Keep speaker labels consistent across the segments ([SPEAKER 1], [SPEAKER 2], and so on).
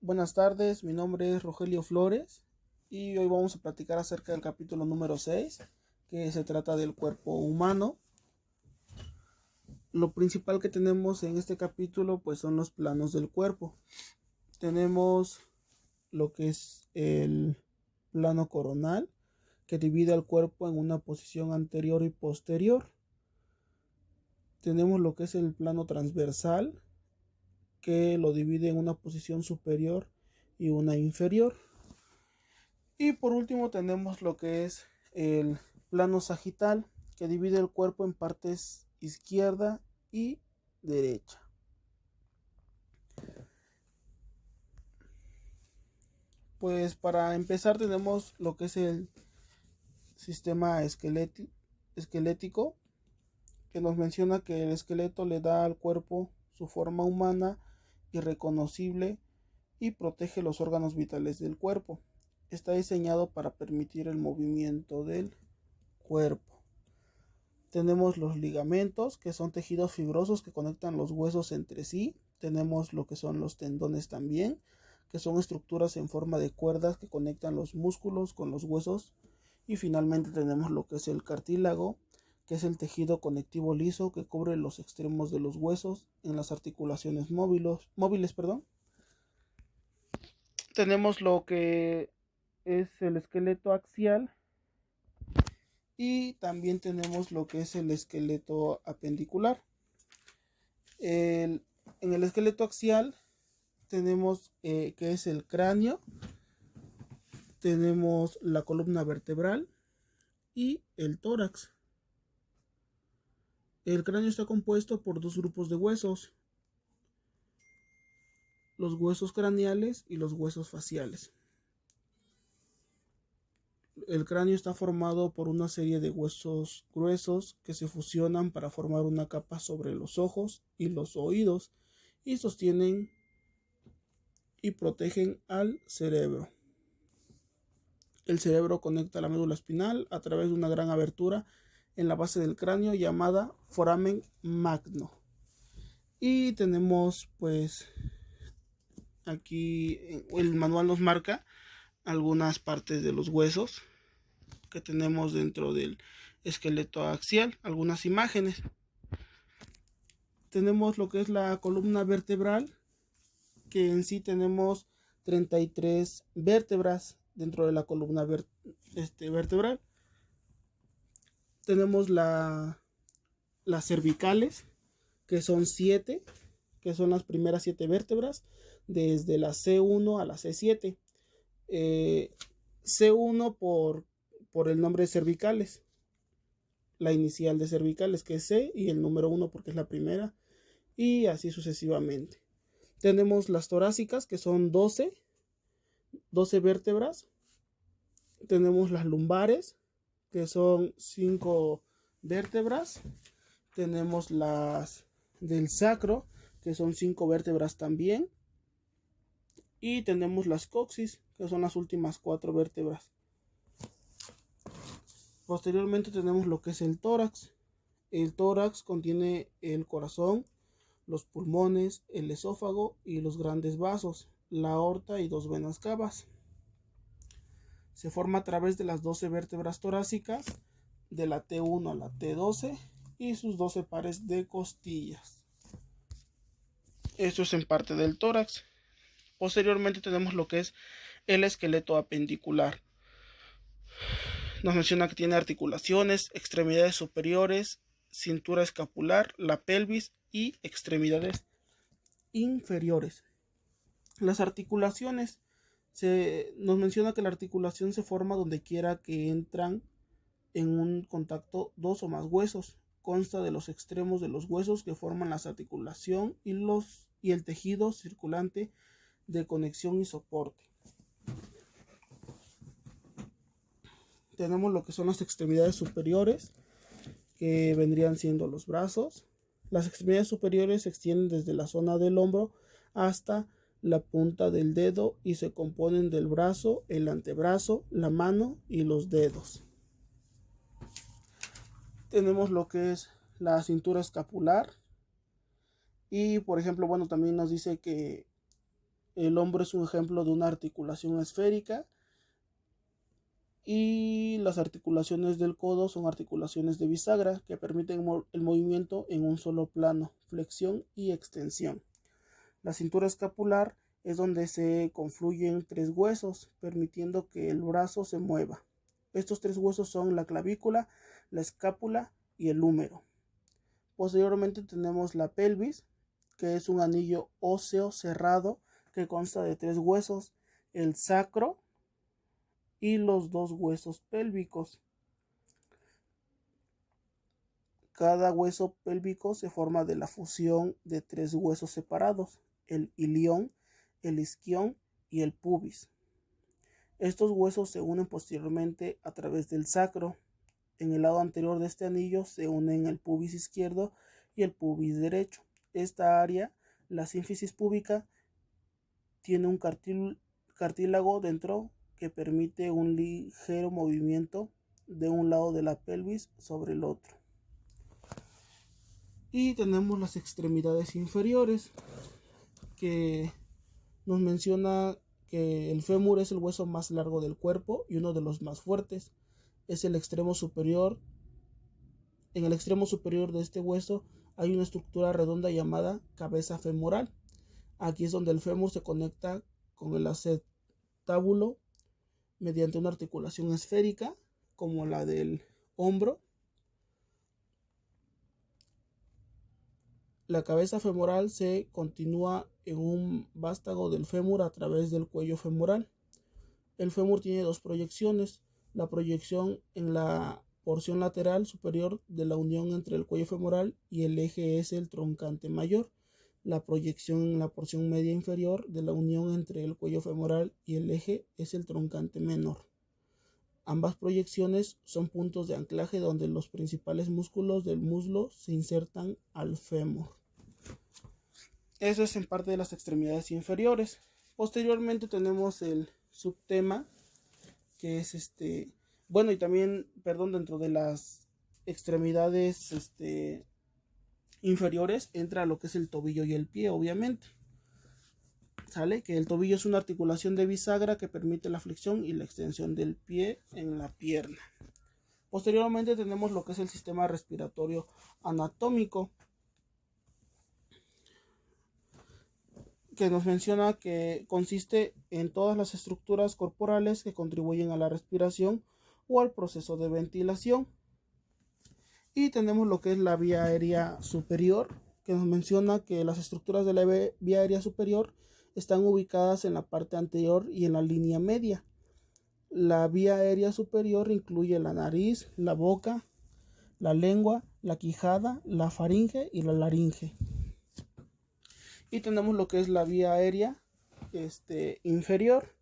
[SPEAKER 1] Buenas tardes, mi nombre es Rogelio Flores y hoy vamos a platicar acerca del capítulo número 6, que se trata del cuerpo humano. Lo principal que tenemos en este capítulo pues son los planos del cuerpo. Tenemos lo que es el plano coronal, que divide al cuerpo en una posición anterior y posterior. Tenemos lo que es el plano transversal, que lo divide en una posición superior y una inferior. Y por último tenemos lo que es el plano sagital, que divide el cuerpo en partes izquierda y derecha. Pues para empezar tenemos lo que es el sistema esquelético, que nos menciona que el esqueleto le da al cuerpo su forma humana y reconocible y protege los órganos vitales del cuerpo. Está diseñado para permitir el movimiento del cuerpo. Tenemos los ligamentos, que son tejidos fibrosos que conectan los huesos entre sí. Tenemos lo que son los tendones también, que son estructuras en forma de cuerdas que conectan los músculos con los huesos. Y finalmente tenemos lo que es el cartílago, que es el tejido conectivo liso que cubre los extremos de los huesos en las articulaciones móviles. Tenemos lo que es el esqueleto axial y también tenemos lo que es el esqueleto apendicular. En el esqueleto axial tenemos que es el cráneo, tenemos la columna vertebral y el tórax. El cráneo está compuesto por dos grupos de huesos, los huesos craneales y los huesos faciales. El cráneo está formado por una serie de huesos gruesos que se fusionan para formar una capa sobre los ojos y los oídos y sostienen y protegen al cerebro. El cerebro conecta la médula espinal a través de una gran abertura en la base del cráneo llamada foramen magno. Y tenemos pues aquí el manual nos marca algunas partes de los huesos que tenemos dentro del esqueleto axial, algunas imágenes. Tenemos lo que es la columna vertebral, que en sí tenemos 33 vértebras dentro de la columna vertebral. Tenemos las cervicales, que son 7, que son las primeras 7 vértebras, desde la C1 a la C7. C1 por el nombre de cervicales, la inicial de cervicales que es C y el número 1 porque es la primera, y así sucesivamente. Tenemos las torácicas, que son 12 vértebras. Tenemos las lumbares, que son 5 vértebras. Tenemos las del sacro, que son 5 vértebras también. Y tenemos las coxis, que son las últimas 4 vértebras. Posteriormente tenemos lo que es el tórax. El tórax contiene el corazón, los pulmones, el esófago y los grandes vasos, la aorta y 2 venas cavas. Se forma a través de las 12 vértebras torácicas, de la T1 a la T12 y sus 12 pares de costillas. Esto es en parte del tórax. Posteriormente tenemos lo que es el esqueleto apendicular. Nos menciona que tiene articulaciones, extremidades superiores, cintura escapular, la pelvis y extremidades inferiores. Las articulaciones, nos menciona que la articulación se forma donde quiera que entran en un contacto 2 o más huesos. Consta de los extremos de los huesos que forman la articulación y el tejido circulante de conexión y soporte. Tenemos lo que son las extremidades superiores, que vendrían siendo los brazos. Las extremidades superiores se extienden desde la zona del hombro hasta la punta del dedo y se componen del brazo, el antebrazo, la mano y los dedos. Tenemos lo que es la cintura escapular y por ejemplo, también nos dice que El hombro es un ejemplo de una articulación esférica y las articulaciones del codo son articulaciones de bisagra que permiten el movimiento en un solo plano, flexión y extensión. La cintura escapular es donde se confluyen tres huesos, permitiendo que el brazo se mueva. Estos tres huesos son la clavícula, la escápula y el húmero. Posteriormente tenemos la pelvis, que es un anillo óseo cerrado que consta de tres huesos, el sacro y los dos huesos pélvicos. Cada hueso pélvico se forma de la fusión de tres huesos separados, el ilión, el isquión y el pubis. Estos huesos se unen posteriormente a través del sacro. En el lado anterior de este anillo se unen el pubis izquierdo y el pubis derecho. Esta área, la sínfisis púbica, tiene un cartílago dentro que permite un ligero movimiento de un lado de la pelvis sobre el otro. Y tenemos las extremidades inferiores, que nos menciona que el fémur es el hueso más largo del cuerpo y uno de los más fuertes. Es el extremo superior. En el extremo superior de este hueso hay una estructura redonda llamada cabeza femoral. Aquí es donde el fémur se conecta con el acetábulo mediante una articulación esférica como la del hombro. La cabeza femoral se continúa en un vástago del fémur a través del cuello femoral. El fémur tiene dos proyecciones. La proyección en la porción lateral superior de la unión entre el cuello femoral y el eje es el troncante mayor. La proyección en la porción media inferior de la unión entre el cuello femoral y el eje es el troncante menor. Ambas proyecciones son puntos de anclaje donde los principales músculos del muslo se insertan al fémur. Eso es en parte de las extremidades inferiores. Posteriormente tenemos el subtema, que es y también, dentro de las extremidades inferiores entra lo que es el tobillo y el pie, obviamente. ¿Sale? Que el tobillo es una articulación de bisagra que permite la flexión y la extensión del pie en la pierna. Posteriormente tenemos lo que es el sistema respiratorio anatómico, que nos menciona que consiste en todas las estructuras corporales que contribuyen a la respiración o al proceso de ventilación. Y tenemos lo que es la vía aérea superior, que nos menciona que las estructuras de la vía aérea superior están ubicadas en la parte anterior y en la línea media. La vía aérea superior incluye la nariz, la boca, la lengua, la quijada, la faringe y la laringe. Y tenemos lo que es la vía aérea inferior,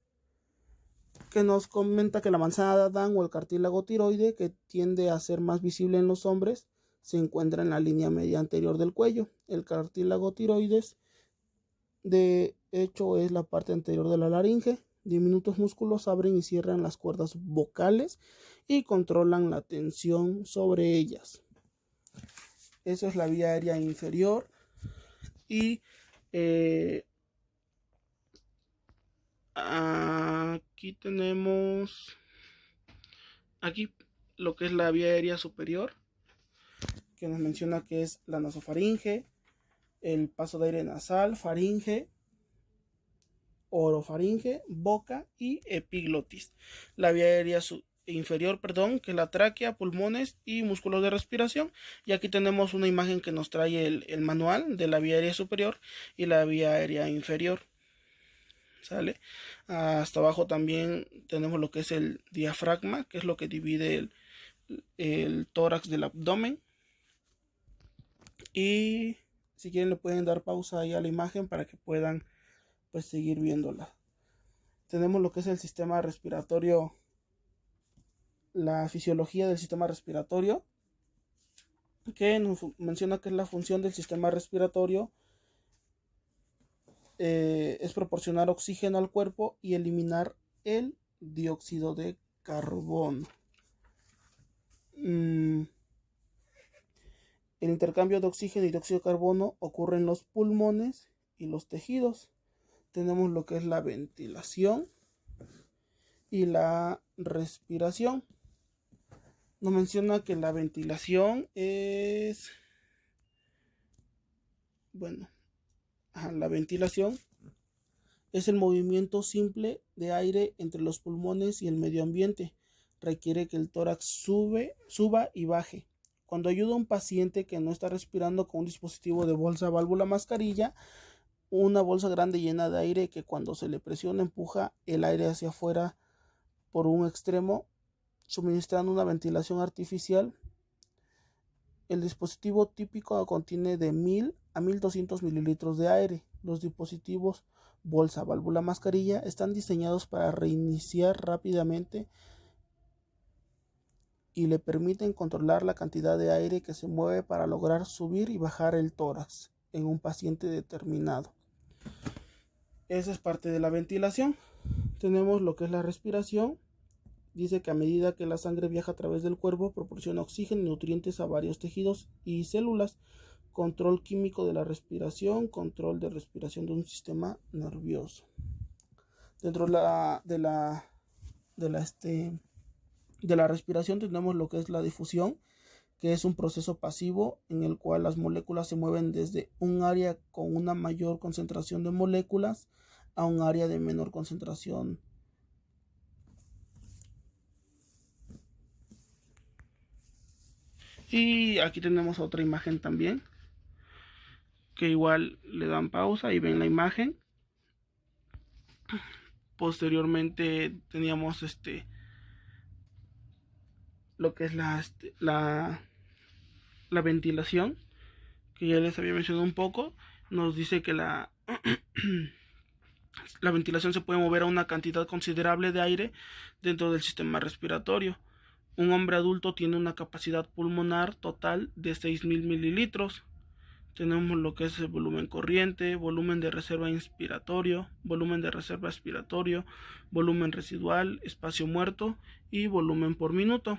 [SPEAKER 1] que nos comenta que la manzana de Adán o el cartílago tiroide, que tiende a ser más visible en los hombres, se encuentra en la línea media anterior del cuello. El cartílago tiroides, de hecho, es la parte anterior de la laringe. Diminutos músculos abren y cierran las cuerdas vocales y controlan la tensión sobre ellas. Eso es la vía aérea inferior. Y aquí tenemos lo que es la vía aérea superior, que nos menciona que es la nasofaringe, el paso de aire nasal, faringe, orofaringe, boca y epiglotis. La vía aérea inferior, que es la tráquea, pulmones y músculos de respiración. Y aquí tenemos una imagen que nos trae el manual de la vía aérea superior y la vía aérea inferior. ¿Sale? Hasta abajo también tenemos lo que es el diafragma, que es lo que divide el tórax del abdomen. Y si quieren le pueden dar pausa ahí a la imagen para que puedan pues seguir viéndola. Tenemos lo que es el sistema respiratorio, la fisiología del sistema respiratorio, que nos menciona que es la función del sistema respiratorio es proporcionar oxígeno al cuerpo y eliminar el dióxido de carbono. El intercambio de oxígeno y dióxido de carbono ocurre en los pulmones y los tejidos. tenemos lo que es la ventilación y la respiración. Nos menciona que la ventilación es, la ventilación es el movimiento simple de aire entre los pulmones y el medio ambiente. Requiere que el tórax suba y baje. Cuando ayuda a un paciente que no está respirando con un dispositivo de bolsa, válvula, mascarilla, una bolsa grande llena de aire que cuando se le presiona empuja el aire hacia afuera por un extremo, suministrando una ventilación artificial. El dispositivo típico contiene de 1000 a 1200 mililitros de aire. Los dispositivos bolsa, válvula, mascarilla están diseñados para reiniciar rápidamente y le permiten controlar la cantidad de aire que se mueve para lograr subir y bajar el tórax en un paciente determinado. Esa es parte de la ventilación. Tenemos lo que es la respiración. Dice que a medida que la sangre viaja a través del cuerpo, proporciona oxígeno y nutrientes a varios tejidos y células. Control químico de la respiración, control de respiración de un sistema nervioso. Dentro de la respiración tenemos lo que es la difusión, que es un proceso pasivo en el cual las moléculas se mueven desde un área con una mayor concentración de moléculas a un área de menor concentración. Y aquí tenemos otra imagen también, que igual le dan pausa y ven la imagen. Posteriormente teníamos lo que es la ventilación, que ya les había mencionado un poco. Nos dice que la ventilación se puede mover a una cantidad considerable de aire dentro del sistema respiratorio. Un hombre adulto tiene una capacidad pulmonar total de 6000 mililitros. Tenemos lo que es el volumen corriente, volumen de reserva inspiratorio, volumen de reserva expiratorio, volumen residual, espacio muerto y volumen por minuto.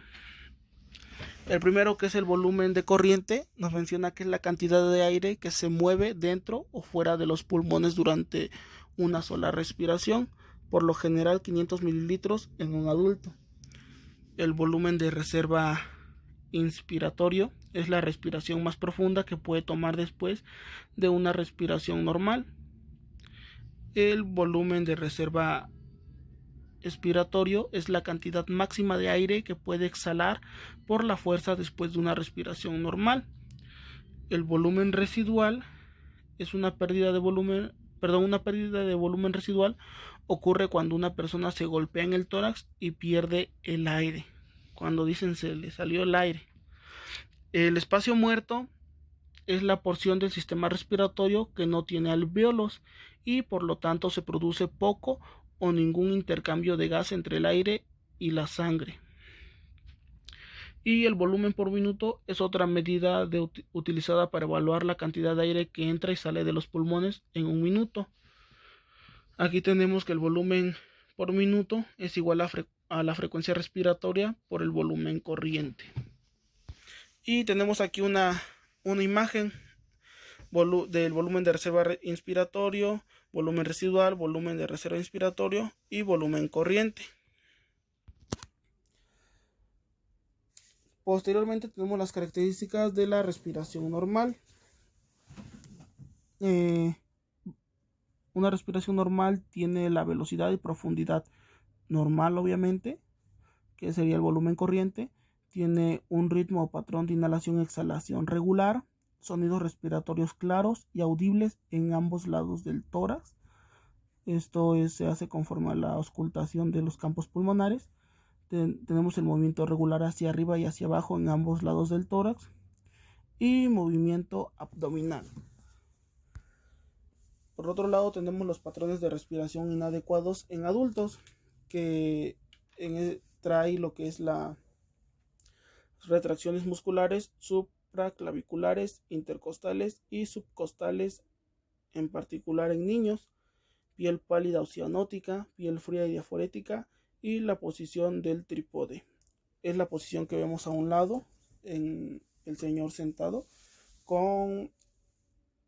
[SPEAKER 1] El primero, que es el volumen de corriente, nos menciona que es la cantidad de aire que se mueve dentro o fuera de los pulmones durante una sola respiración, por lo general 500 mililitros en un adulto. El volumen de reserva inspiratorio es la respiración más profunda que puede tomar después de una respiración normal. El volumen de reserva expiratorio es la cantidad máxima de aire que puede exhalar por la fuerza después de una respiración normal. El volumen residual es una pérdida de volumen residual ocurre cuando una persona se golpea en el tórax y pierde el aire. Cuando dicen se le salió el aire. El espacio muerto es la porción del sistema respiratorio que no tiene alvéolos y por lo tanto se produce poco o ningún intercambio de gas entre el aire y la sangre. Y el volumen por minuto es otra medida utilizada para evaluar la cantidad de aire que entra y sale de los pulmones en un minuto. Aquí tenemos que el volumen por minuto es igual a la frecuencia respiratoria por el volumen corriente. Y tenemos aquí una imagen del volumen de reserva inspiratorio, volumen residual, volumen de reserva inspiratorio y volumen corriente. Posteriormente tenemos las características de la respiración normal. Una respiración normal tiene la velocidad y profundidad normal, obviamente, que sería el volumen corriente. Tiene un ritmo o patrón de inhalación-exhalación regular, sonidos respiratorios claros y audibles en ambos lados del tórax. Esto se hace conforme a la auscultación de los campos pulmonares. Tenemos el movimiento regular hacia arriba y hacia abajo en ambos lados del tórax y movimiento abdominal. Por otro lado, tenemos los patrones de respiración inadecuados en adultos, que trae lo que es las retracciones musculares supraclaviculares, intercostales y subcostales, en particular en niños, piel pálida o cianótica, piel fría y diaforética, y la posición del trípode. Es la posición que vemos a un lado en el señor sentado,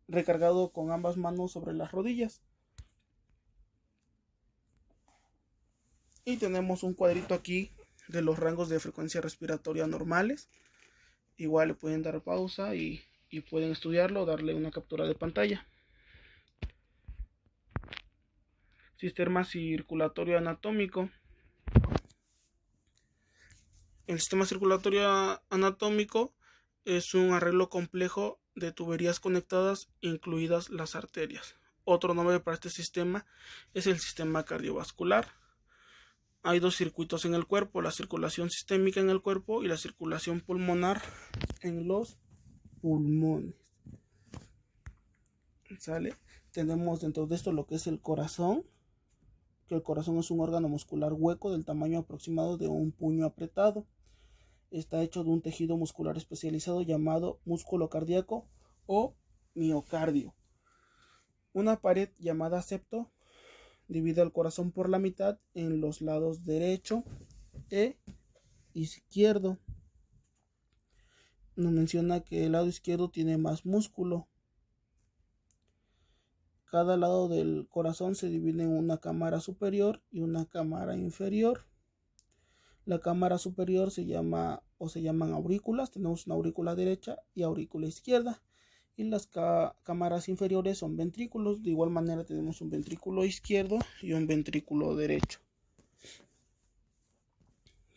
[SPEAKER 1] recargado con ambas manos sobre las rodillas. Y tenemos un cuadrito aquí de los rangos de frecuencia respiratoria normales. Igual le pueden dar pausa y pueden estudiarlo o darle una captura de pantalla. Sistema circulatorio anatómico. El sistema circulatorio anatómico es un arreglo complejo de tuberías conectadas, incluidas las arterias. Otro nombre para este sistema es el sistema cardiovascular. Hay dos circuitos en el cuerpo, la circulación sistémica en el cuerpo y la circulación pulmonar en los pulmones. ¿Sale? Tenemos dentro de esto lo que es el corazón, que el corazón es un órgano muscular hueco del tamaño aproximado de un puño apretado. Está hecho de un tejido muscular especializado llamado músculo cardíaco o miocardio. Una pared llamada septo divide el corazón por la mitad en los lados derecho e izquierdo. Nos menciona que el lado izquierdo tiene más músculo. Cada lado del corazón se divide en una cámara superior y una cámara inferior. La cámara superior se llaman aurículas. Tenemos una aurícula derecha y aurícula izquierda. Y las cámaras inferiores son ventrículos. De igual manera tenemos un ventrículo izquierdo y un ventrículo derecho.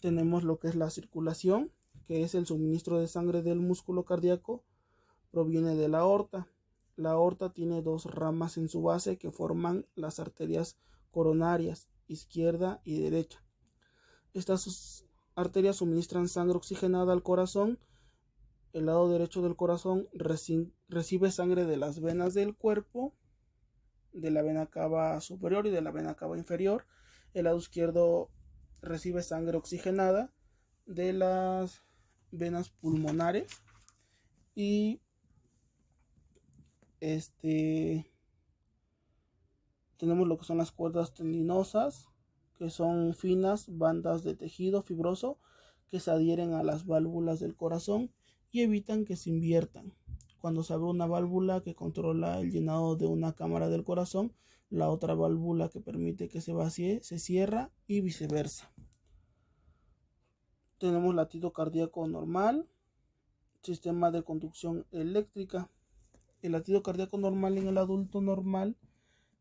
[SPEAKER 1] Tenemos lo que es la circulación, que es el suministro de sangre del músculo cardíaco. Proviene de la aorta. La aorta tiene dos ramas en su base que forman las arterias coronarias, izquierda y derecha. Estas arterias suministran sangre oxigenada al corazón. El lado derecho del corazón recibe sangre de las venas del cuerpo, de la vena cava superior y de la vena cava inferior. El lado izquierdo recibe sangre oxigenada de las venas pulmonares y tenemos lo que son las cuerdas tendinosas, que son finas bandas de tejido fibroso que se adhieren a las válvulas del corazón y evitan que se inviertan. Cuando se abre una válvula que controla el llenado de una cámara del corazón, la otra válvula que permite que se vacíe se cierra y viceversa. Tenemos latido cardíaco normal, sistema de conducción eléctrica. El latido cardíaco normal en el adulto normal,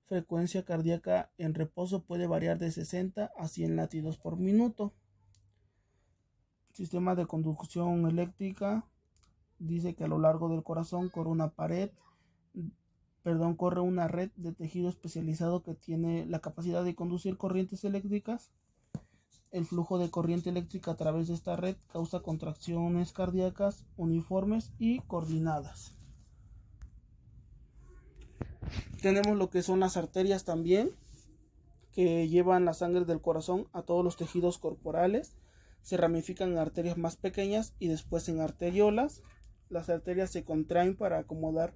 [SPEAKER 1] frecuencia cardíaca en reposo puede variar de 60 a 100 latidos por minuto. Sistema de conducción eléctrica dice que a lo largo del corazón corre una red de tejido especializado que tiene la capacidad de conducir corrientes eléctricas. El flujo de corriente eléctrica a través de esta red causa contracciones cardíacas uniformes y coordinadas. Tenemos lo que son las arterias también, que llevan la sangre del corazón a todos los tejidos corporales. Se ramifican en arterias más pequeñas y después en arteriolas. Las arterias se contraen para acomodar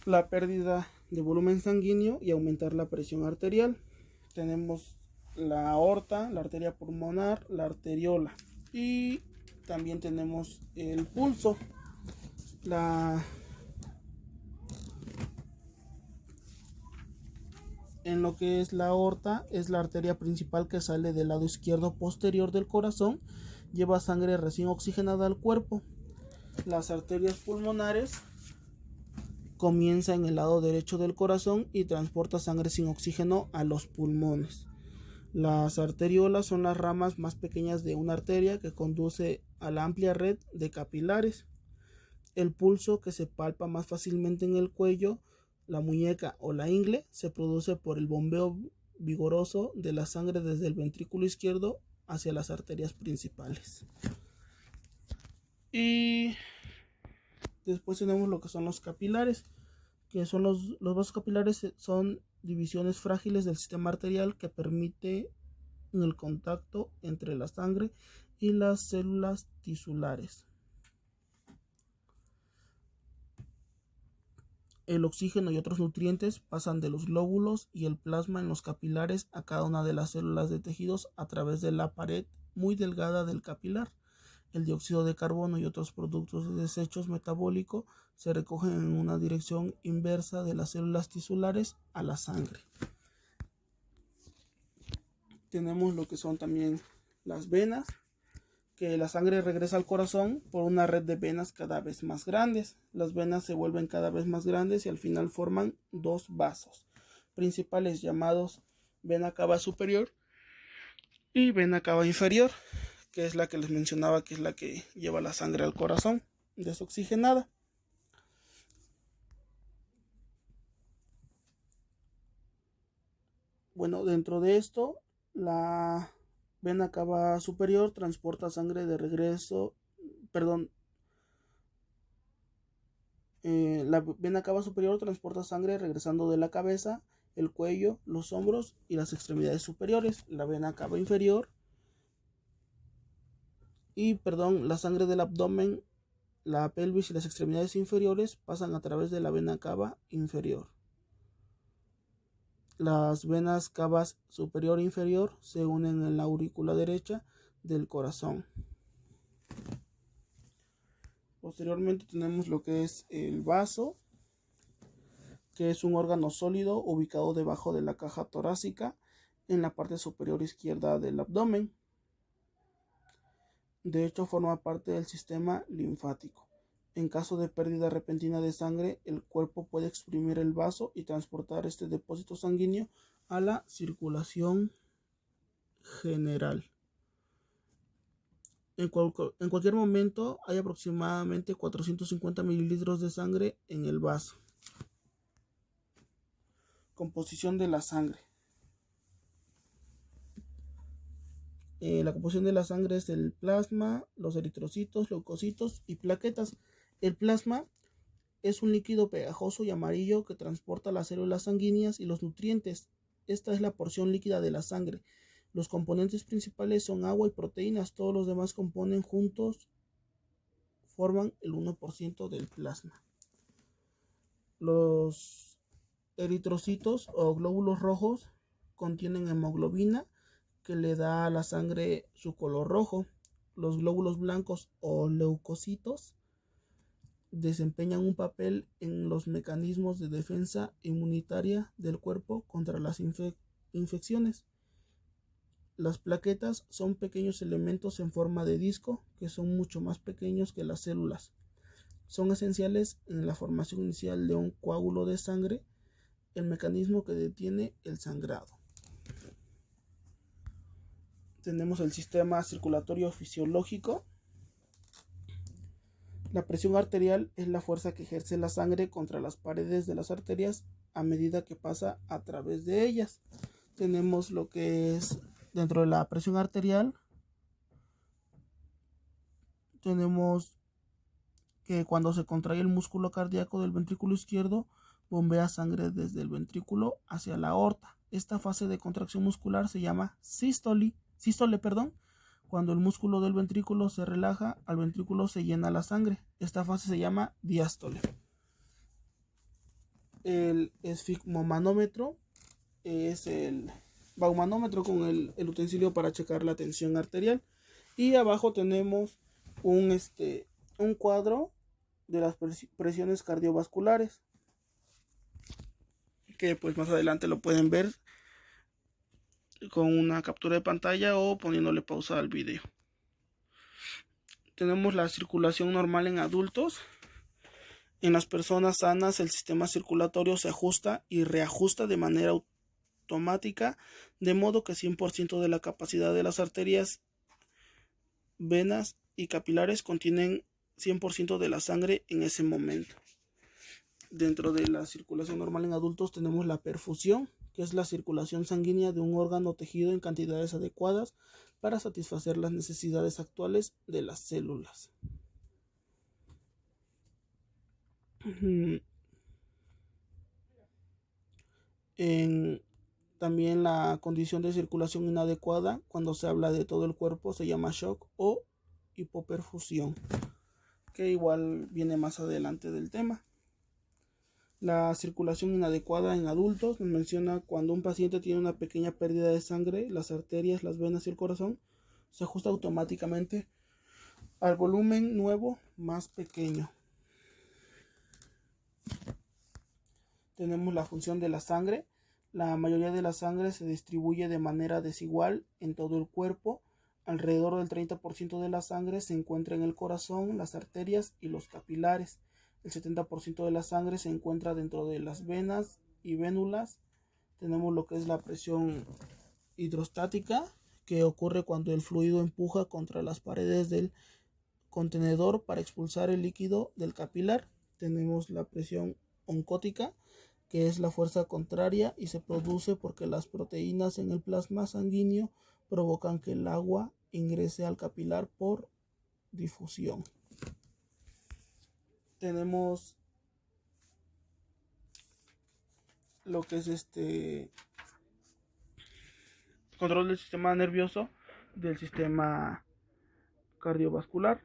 [SPEAKER 1] la pérdida de volumen sanguíneo y aumentar la presión arterial. Tenemos la aorta, la arteria pulmonar, la arteriola y también tenemos el pulso. En lo que es la aorta, es la arteria principal que sale del lado izquierdo posterior del corazón, lleva sangre recién oxigenada al cuerpo. Las arterias pulmonares comienza en el lado derecho del corazón y transporta sangre sin oxígeno a los pulmones. Las arteriolas son las ramas más pequeñas de una arteria que conduce a la amplia red de capilares. El pulso, que se palpa más fácilmente en el cuello, la muñeca o la ingle, se produce por el bombeo vigoroso de la sangre desde el ventrículo izquierdo hacia las arterias principales. Y después tenemos lo que son los capilares, que son los vasos capilares, son divisiones frágiles del sistema arterial que permiten el contacto entre la sangre y las células tisulares. El oxígeno y otros nutrientes pasan de los glóbulos y el plasma en los capilares a cada una de las células de tejidos a través de la pared muy delgada del capilar. El dióxido de carbono y otros productos de desechos metabólicos se recogen en una dirección inversa de las células tisulares a la sangre. Tenemos lo que son también las venas, que la sangre regresa al corazón por una red de venas cada vez más grandes. Las venas se vuelven cada vez más grandes y al final forman dos vasos principales llamados vena cava superior y vena cava inferior, que es la que les mencionaba, que es la que lleva la sangre al corazón desoxigenada. Bueno, dentro de esto, la vena cava superior transporta sangre de regreso, la vena cava superior transporta sangre regresando de la cabeza, el cuello, los hombros y las extremidades superiores. La vena cava inferior la sangre del abdomen, la pelvis y las extremidades inferiores pasan a través de la vena cava inferior. Las venas cavas superior e inferior se unen en la aurícula derecha del corazón. Posteriormente tenemos lo que es el vaso, que es un órgano sólido ubicado debajo de la caja torácica en la parte superior izquierda del abdomen. De hecho, forma parte del sistema linfático. En caso de pérdida repentina de sangre, el cuerpo puede exprimir el vaso y transportar este depósito sanguíneo a la circulación general. En cualquier momento hay aproximadamente 450 mililitros de sangre en el vaso. Composición de la sangre. La composición de la sangre es el plasma, los eritrocitos, leucocitos y plaquetas. El plasma es un líquido pegajoso y amarillo que transporta las células sanguíneas y los nutrientes. Esta es la porción líquida de la sangre. Los componentes principales son agua y proteínas. Todos los demás componen juntos forman el 1% del plasma. Los eritrocitos o glóbulos rojos contienen hemoglobina, que le da a la sangre su color rojo. Los glóbulos blancos o leucocitos desempeñan un papel en los mecanismos de defensa inmunitaria del cuerpo contra las infecciones. Las plaquetas son pequeños elementos en forma de disco que son mucho más pequeños que las células. Son esenciales en la formación inicial de un coágulo de sangre, el mecanismo que detiene el sangrado. Tenemos el sistema circulatorio fisiológico. La presión arterial es la fuerza que ejerce la sangre contra las paredes de las arterias a medida que pasa a través de ellas. Tenemos lo que es dentro de la presión arterial. Tenemos que cuando se contrae el músculo cardíaco del ventrículo izquierdo, bombea sangre desde el ventrículo hacia la aorta. Esta fase de contracción muscular se llama sístole. Cuando el músculo del ventrículo se relaja, al ventrículo se llena la sangre. Esta fase se llama diástole. El esfigmomanómetro es el baumanómetro con el utensilio para checar la tensión arterial. Y abajo tenemos un cuadro de las presiones cardiovasculares, que pues más adelante lo pueden ver con una captura de pantalla o poniéndole pausa al video. Tenemos la circulación normal en adultos. En las personas sanas el sistema circulatorio se ajusta y reajusta de manera automática, de modo que 100% de la capacidad de las arterias, venas y capilares contienen 100% de la sangre en ese momento. Dentro de la circulación normal en adultos tenemos la perfusión, que es la circulación sanguínea de un órgano o tejido en cantidades adecuadas para satisfacer las necesidades actuales de las células. También la condición de circulación inadecuada, cuando se habla de todo el cuerpo, se llama shock o hipoperfusión, que igual viene más adelante del tema. La circulación inadecuada en adultos nos menciona cuando un paciente tiene una pequeña pérdida de sangre, las arterias, las venas y el corazón se ajusta automáticamente al volumen nuevo más pequeño. Tenemos la función de la sangre. La mayoría de la sangre se distribuye de manera desigual en todo el cuerpo. Alrededor del 30% de la sangre se encuentra en el corazón, las arterias y los capilares. El 70% de la sangre se encuentra dentro de las venas y vénulas. Tenemos lo que es la presión hidrostática, que ocurre cuando el fluido empuja contra las paredes del contenedor para expulsar el líquido del capilar. Tenemos la presión oncótica, que es la fuerza contraria y se produce porque las proteínas en el plasma sanguíneo provocan que el agua ingrese al capilar por difusión. Tenemos lo que es control del sistema nervioso, del sistema cardiovascular.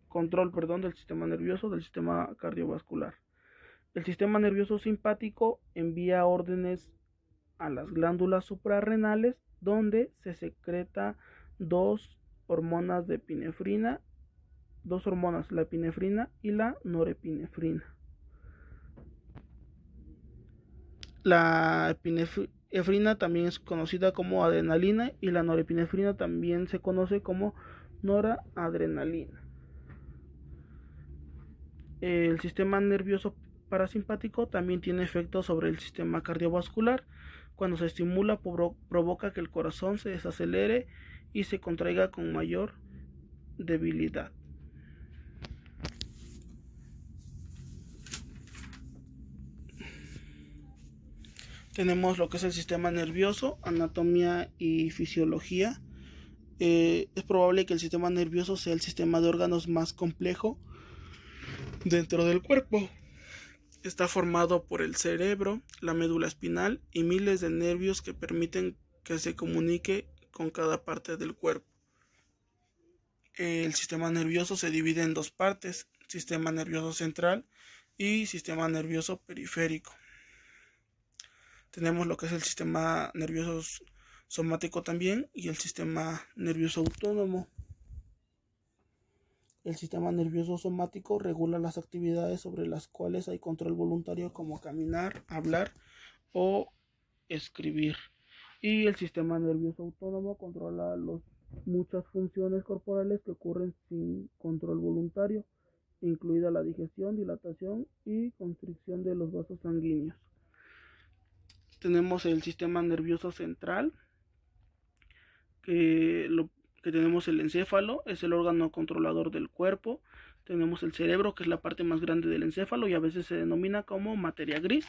[SPEAKER 1] Control, del sistema nervioso, del sistema cardiovascular. El sistema nervioso simpático envía órdenes a las glándulas suprarrenales, donde se secreta dos hormonas, la epinefrina y la norepinefrina. La epinefrina también es conocida como adrenalina y la norepinefrina también se conoce como noradrenalina. El sistema nervioso parasimpático también tiene efectos sobre el sistema cardiovascular. Cuando se estimula, provoca que el corazón se desacelere y se contraiga con mayor debilidad. Tenemos lo que es el sistema nervioso, anatomía y fisiología. Es probable que el sistema nervioso sea el sistema de órganos más complejo dentro del cuerpo. Está formado por el cerebro, la médula espinal y miles de nervios que permiten que se comunique con cada parte del cuerpo. El sistema nervioso se divide en dos partes: sistema nervioso central y sistema nervioso periférico. Tenemos lo que es el sistema nervioso somático también y el sistema nervioso autónomo. El sistema nervioso somático regula las actividades sobre las cuales hay control voluntario, como caminar, hablar o escribir. Y el sistema nervioso autónomo controla muchas funciones corporales que ocurren sin control voluntario, incluida la digestión, dilatación y constricción de los vasos sanguíneos. Tenemos el sistema nervioso central, que tenemos el encéfalo, es el órgano controlador del cuerpo. Tenemos el cerebro, que es la parte más grande del encéfalo y a veces se denomina como materia gris.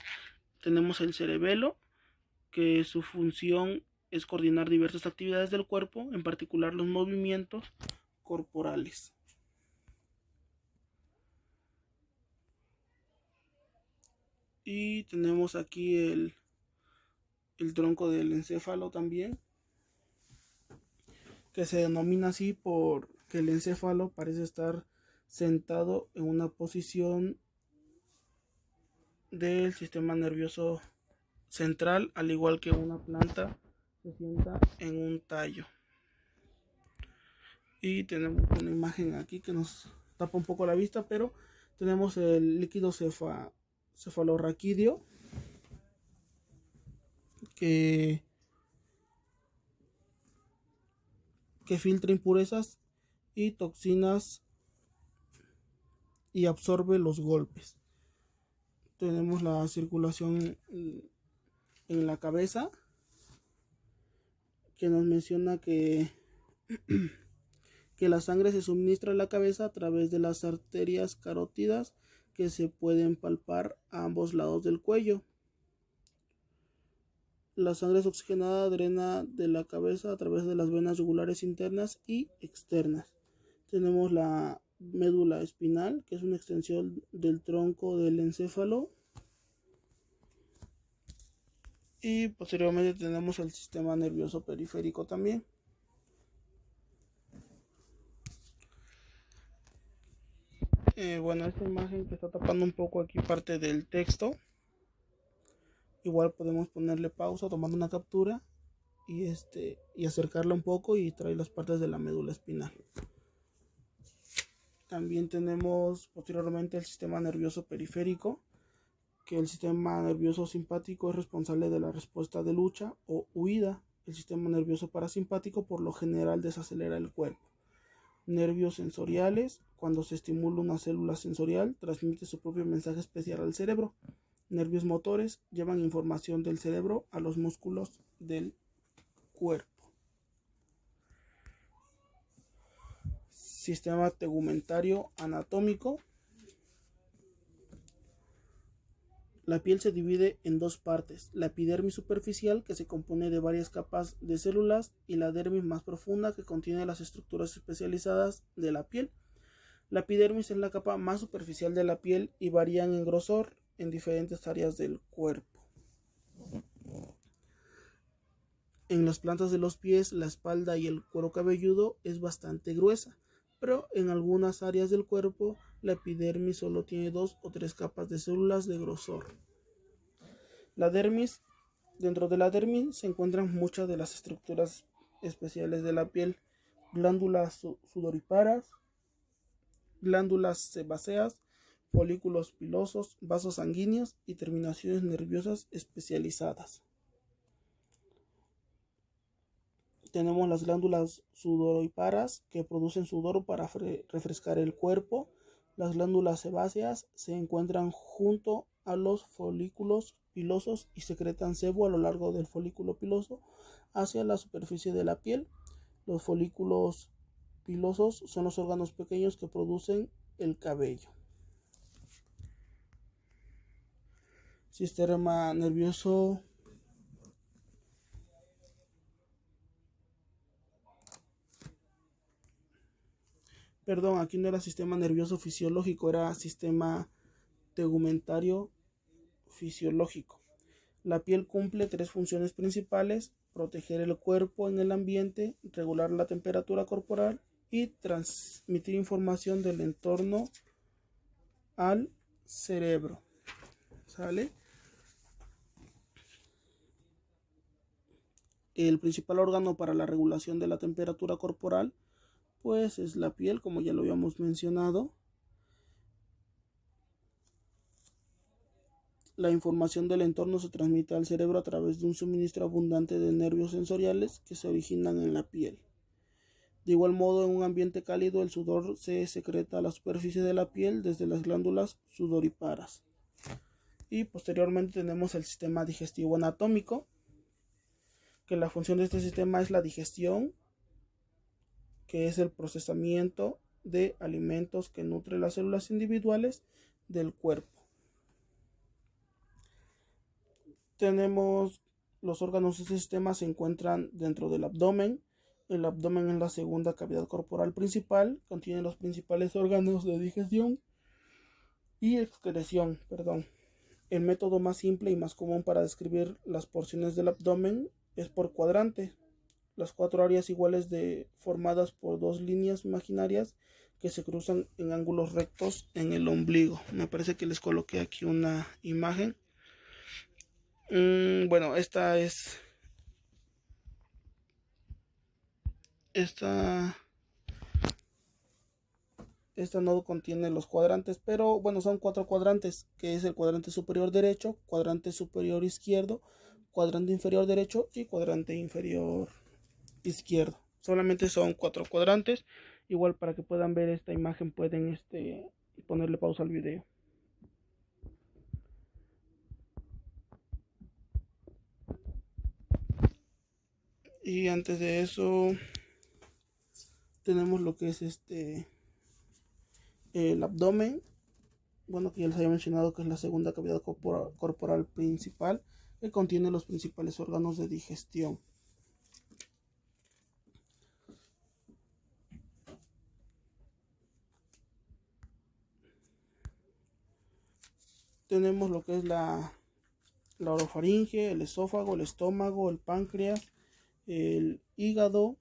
[SPEAKER 1] Tenemos el cerebelo, que su función es coordinar diversas actividades del cuerpo, en particular los movimientos corporales. Y tenemos aquí el tronco del encéfalo también, que se denomina así porque el encéfalo parece estar sentado en una posición del sistema nervioso central, al igual que una planta se sienta en un tallo. Y tenemos una imagen aquí que nos tapa un poco la vista, pero tenemos el líquido cefalorraquídeo, que filtra impurezas y toxinas y absorbe los golpes. Tenemos la circulación en la cabeza, que nos menciona que la sangre se suministra a la cabeza a través de las arterias carótidas, que se pueden palpar a ambos lados del cuello. La sangre es oxigenada, drena de la cabeza a través de las venas yugulares internas y externas. Tenemos la médula espinal, que es una extensión del tronco del encéfalo. Y posteriormente tenemos el sistema nervioso periférico también. Esta imagen que está tapando un poco aquí parte del texto. Igual podemos ponerle pausa tomando una captura y acercarla un poco y traer las partes de la médula espinal. También tenemos posteriormente el sistema nervioso periférico, que el sistema nervioso simpático es responsable de la respuesta de lucha o huida. El sistema nervioso parasimpático por lo general desacelera el cuerpo. Nervios sensoriales: cuando se estimula una célula sensorial, transmite su propio mensaje especial al cerebro. Nervios motores: llevan información del cerebro a los músculos del cuerpo. Sistema tegumentario anatómico. La piel se divide en dos partes: la epidermis superficial, que se compone de varias capas de células, y la dermis más profunda, que contiene las estructuras especializadas de la piel. La epidermis es la capa más superficial de la piel y varían en grosor en diferentes áreas del cuerpo. En las plantas de los pies, la espalda y el cuero cabelludo es bastante gruesa, pero en algunas áreas del cuerpo la epidermis solo tiene 2 o 3 capas de células de grosor. La dermis: dentro de la dermis se encuentran muchas de las estructuras especiales de la piel: glándulas sudoríparas, glándulas sebáceas, folículos pilosos, vasos sanguíneos y terminaciones nerviosas especializadas. Tenemos las glándulas sudoríparas, que producen sudor para refrescar el cuerpo. Las glándulas sebáceas se encuentran junto a los folículos pilosos y secretan sebo a lo largo del folículo piloso hacia la superficie de la piel. Los folículos pilosos son los órganos pequeños que producen el cabello. Sistema nervioso aquí no era sistema nervioso fisiológico, era sistema tegumentario fisiológico. La piel cumple 3 funciones principales: proteger el cuerpo en el ambiente, regular la temperatura corporal y transmitir información del entorno al cerebro. ¿Sale? El principal órgano para la regulación de la temperatura corporal pues es la piel, como ya lo habíamos mencionado. La información del entorno se transmite al cerebro a través de un suministro abundante de nervios sensoriales que se originan en la piel. De igual modo, en un ambiente cálido, el sudor se secreta a la superficie de la piel desde las glándulas sudoríparas. Y posteriormente tenemos el sistema digestivo anatómico, que la función de este sistema es la digestión, que es el procesamiento de alimentos que nutren las células individuales del cuerpo. Tenemos los órganos de este sistema se encuentran dentro del abdomen. El abdomen es la segunda cavidad corporal principal, contiene los principales órganos de digestión y excreción. El método más simple y más común para describir las porciones del abdomen es por cuadrante. Las 4 áreas iguales formadas por 2 líneas imaginarias que se cruzan en ángulos rectos en el ombligo. Me parece que les coloqué aquí una imagen. Bueno, esta no contiene los cuadrantes, pero bueno, son 4 cuadrantes, que es el cuadrante superior derecho, cuadrante superior izquierdo, cuadrante inferior derecho y cuadrante inferior izquierdo. Solamente son 4 cuadrantes. Igual, para que puedan ver esta imagen, pueden ponerle pausa al video. Y antes de eso tenemos lo que es el abdomen. Bueno, que ya les había mencionado que es la segunda cavidad corporal principal, que contiene los principales órganos de digestión. Tenemos lo que es la orofaringe, el esófago, el estómago, el páncreas, el hígado,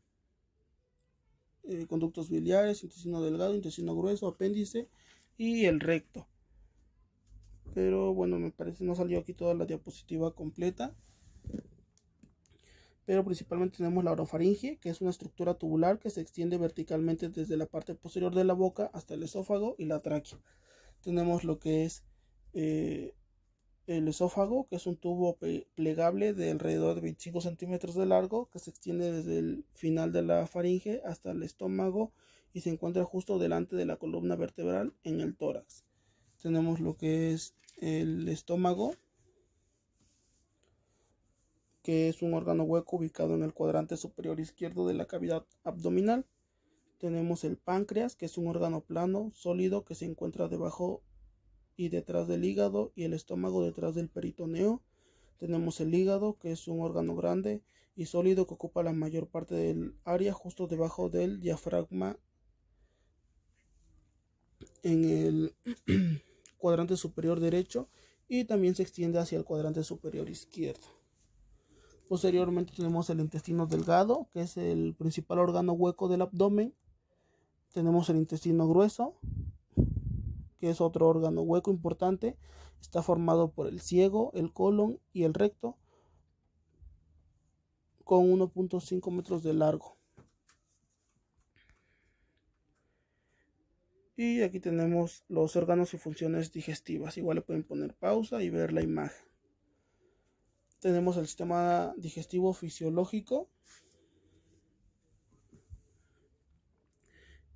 [SPEAKER 1] conductos biliares, intestino delgado, intestino grueso, apéndice y el recto. Pero bueno, me parece no salió aquí toda la diapositiva completa. Pero principalmente tenemos la orofaringe, que es una estructura tubular que se extiende verticalmente desde la parte posterior de la boca hasta el esófago y la tráquea. Tenemos lo que es el esófago, que es un tubo plegable de alrededor de 25 centímetros de largo, que se extiende desde el final de la faringe hasta el estómago y se encuentra justo delante de la columna vertebral en el tórax. Tenemos lo que es el estómago, que es un órgano hueco ubicado en el cuadrante superior izquierdo de la cavidad abdominal. Tenemos el páncreas, que es un órgano plano, sólido, que se encuentra debajo y detrás del hígado, y el estómago detrás del peritoneo. Tenemos el hígado, que es un órgano grande y sólido que ocupa la mayor parte del área justo debajo del diafragma en el cuadrante superior derecho, y también se extiende hacia el cuadrante superior izquierdo. Posteriormente tenemos el intestino delgado, que es el principal órgano hueco del abdomen. Tenemos el intestino grueso, que es otro órgano hueco importante. Está formado por el ciego, el colon y el recto, con 1.5 metros de largo. Y aquí tenemos los órganos y funciones digestivas. Igual le pueden poner pausa y ver la imagen. Tenemos el sistema digestivo fisiológico.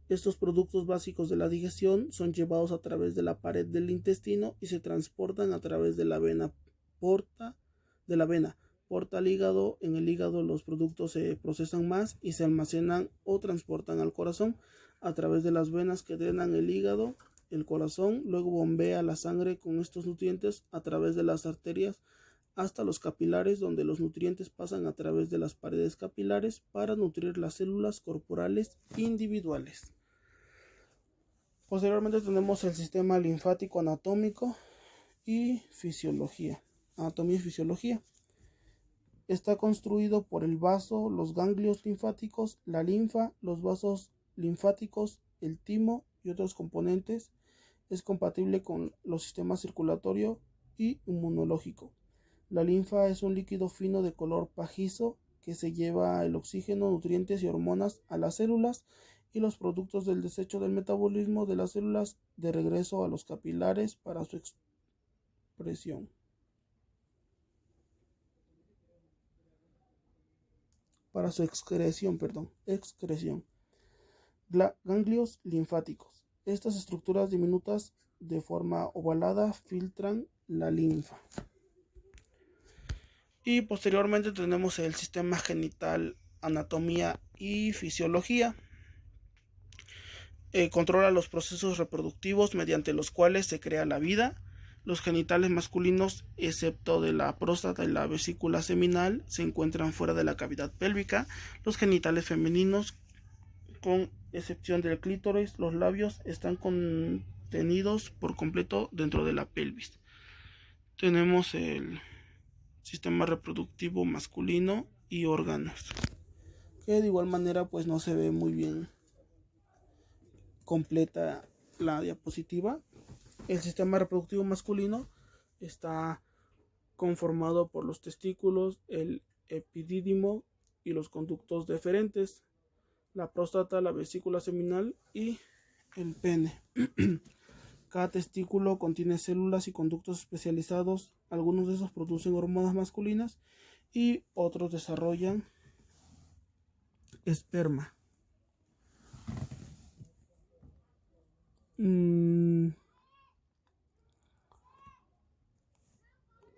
[SPEAKER 1] Estos productos básicos de la digestión son llevados a través de la pared del intestino y se transportan a través de la vena porta al hígado. En el hígado los productos se procesan más y se almacenan o transportan al corazón a través de las venas que drenan el hígado. El corazón luego bombea la sangre con estos nutrientes a través de las arterias hasta los capilares, donde los nutrientes pasan a través de las paredes capilares para nutrir las células corporales individuales. Posteriormente tenemos el sistema linfático anatómico y fisiología. Anatomía y fisiología. Está construido por el vaso, los ganglios linfáticos, la linfa, los vasos linfáticos, el timo y otros componentes. Es compatible con los sistemas circulatorio y inmunológico. La linfa es un líquido fino de color pajizo que se lleva el oxígeno, nutrientes y hormonas a las células y los productos del desecho del metabolismo de las células de regreso a los capilares para su excreción. Ganglios linfáticos. Estas estructuras diminutas de forma ovalada filtran la linfa. Y posteriormente tenemos el sistema genital, anatomía y fisiología. Controla los procesos reproductivos mediante los cuales se crea la vida. Los genitales masculinos, excepto de la próstata y la vesícula seminal, se encuentran fuera de la cavidad pélvica. Los genitales femeninos, con excepción del clítoris, los labios, están contenidos por completo dentro de la pelvis. Tenemos el sistema reproductivo masculino y órganos, que de igual manera pues no se ve muy bien completa la diapositiva. El sistema reproductivo masculino está conformado por los testículos, el epidídimo y los conductos deferentes, la próstata, la vesícula seminal y el pene. Cada testículo contiene células y conductos especializados. Algunos de esos producen hormonas masculinas y otros desarrollan esperma.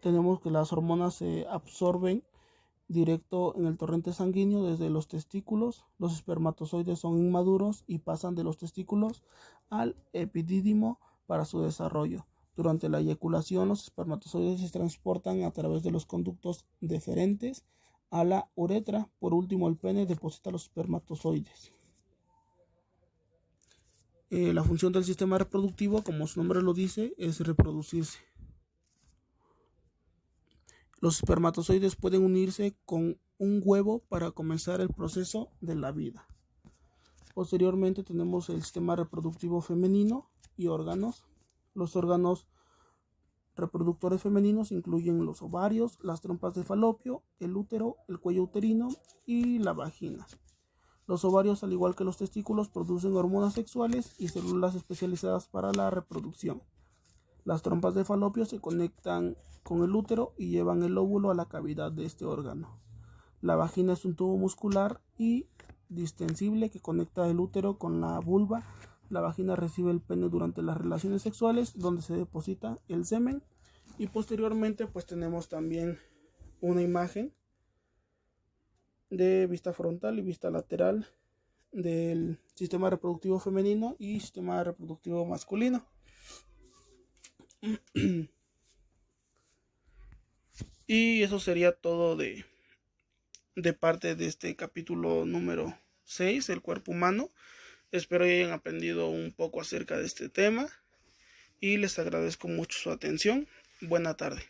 [SPEAKER 1] Tenemos que las hormonas se absorben directo en el torrente sanguíneo desde los testículos. Los espermatozoides son inmaduros y pasan de los testículos al epidídimo para su desarrollo. Durante la eyaculación, los espermatozoides se transportan a través de los conductos deferentes a la uretra. Por último, el pene deposita los espermatozoides. La función del sistema reproductivo, como su nombre lo dice, es reproducirse. Los espermatozoides pueden unirse con un huevo para comenzar el proceso de la vida. Posteriormente tenemos el sistema reproductivo femenino y órganos. Los órganos reproductores femeninos incluyen los ovarios, las trompas de falopio, el útero, el cuello uterino y la vagina. Los ovarios, al igual que los testículos, producen hormonas sexuales y células especializadas para la reproducción. Las trompas de falopio se conectan con el útero y llevan el óvulo a la cavidad de este órgano. La vagina es un tubo muscular y distensible que conecta el útero con la vulva. La vagina recibe el pene durante las relaciones sexuales, donde se deposita el semen. Y posteriormente pues tenemos también una imagen de vista frontal y vista lateral del sistema reproductivo femenino y sistema reproductivo masculino. Y eso sería todo de parte de este capítulo número 6, el cuerpo humano. Espero que hayan aprendido un poco acerca de este tema y les agradezco mucho su atención. Buena tarde.